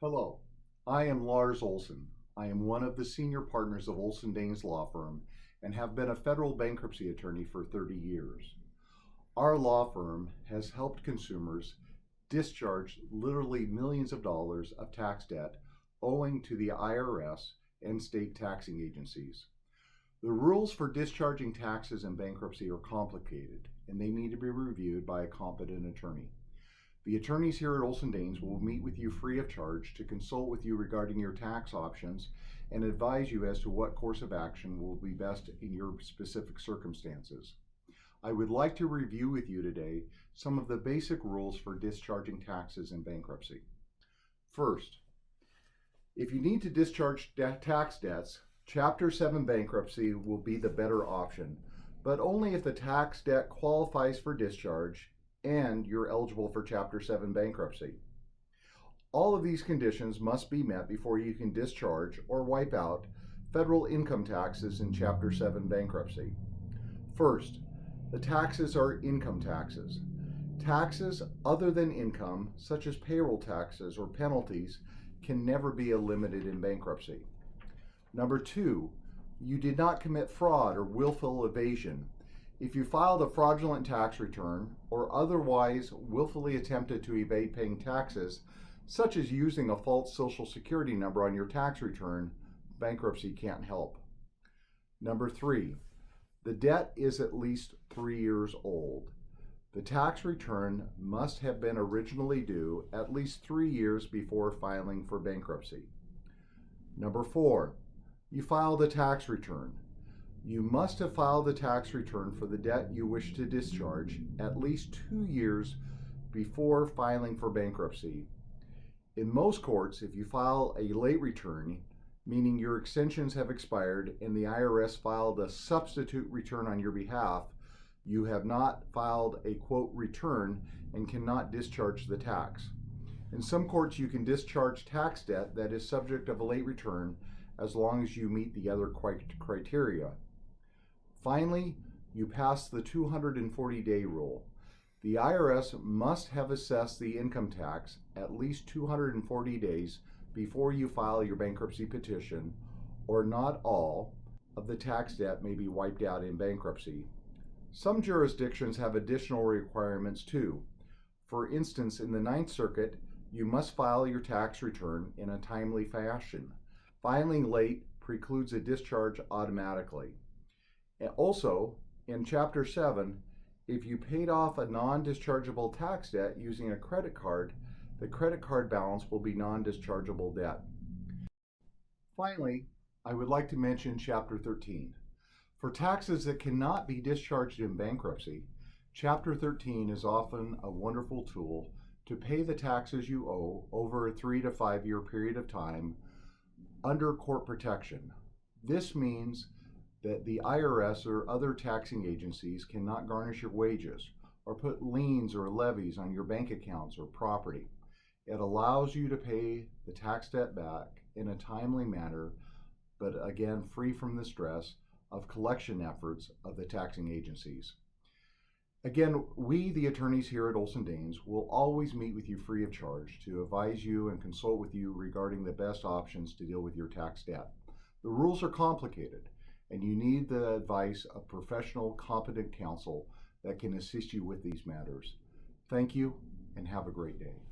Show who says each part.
Speaker 1: Hello, I am Lars Olson. I am one of the senior partners of Olson Daines Law Firm and have been a federal bankruptcy attorney for 30 years. Our law firm has helped consumers discharge literally millions of dollars of tax debt owing to the IRS and state taxing agencies. The rules for discharging taxes in bankruptcy are complicated and they need to be reviewed by a competent attorney. The attorneys here at Olson Daines will meet with you free of charge to consult with you regarding your tax options and advise you as to what course of action will be best in your specific circumstances. I would like to review with you today some of the basic rules for discharging taxes in bankruptcy. First, if you need to discharge tax debts, Chapter 7 bankruptcy will be the better option, but only if the tax debt qualifies for discharge and you're eligible for Chapter 7 bankruptcy. All of these conditions must be met before you can discharge or wipe out federal income taxes in Chapter 7 bankruptcy. First, the taxes are income taxes. Taxes other than income, such as payroll taxes or penalties, can never be eliminated in bankruptcy. Number two, you did not commit fraud or willful evasion. If you filed a fraudulent tax return or otherwise willfully attempted to evade paying taxes, such as using a false Social Security number on your tax return, bankruptcy can't help. Number three, the debt is at least 3 years old. The tax return must have been originally due at least 3 years before filing for bankruptcy. Number four, you filed a tax return. You must have filed the tax return for the debt you wish to discharge at least 2 years before filing for bankruptcy. In most courts, if you file a late return, meaning your extensions have expired and the IRS filed a substitute return on your behalf, you have not filed a quote return and cannot discharge the tax. In some courts, you can discharge tax debt that is subject of a late return as long as you meet the other criteria. Finally, you pass the 240-day rule. The IRS must have assessed the income tax at least 240 days before you file your bankruptcy petition, or not all of the tax debt may be wiped out in bankruptcy. Some jurisdictions have additional requirements too. For instance, in the Ninth Circuit, you must file your tax return in a timely fashion. Filing late precludes a discharge automatically. And also, in Chapter 7, if you paid off a non-dischargeable tax debt using a credit card, the credit card balance will be non-dischargeable debt. Finally, I would like to mention Chapter 13. For taxes that cannot be discharged in bankruptcy, Chapter 13 is often a wonderful tool to pay the taxes you owe over a 3 to 5 year period of time under court protection. This means that the IRS or other taxing agencies cannot garnish your wages or put liens or levies on your bank accounts or property. It allows you to pay the tax debt back in a timely manner, but again, free from the stress of collection efforts of the taxing agencies. Again, we, the attorneys here at Olson Daines, will always meet with you free of charge to advise you and consult with you regarding the best options to deal with your tax debt. The rules are complicated, and you need the advice of professional, competent counsel that can assist you with these matters. Thank you, and have a great day.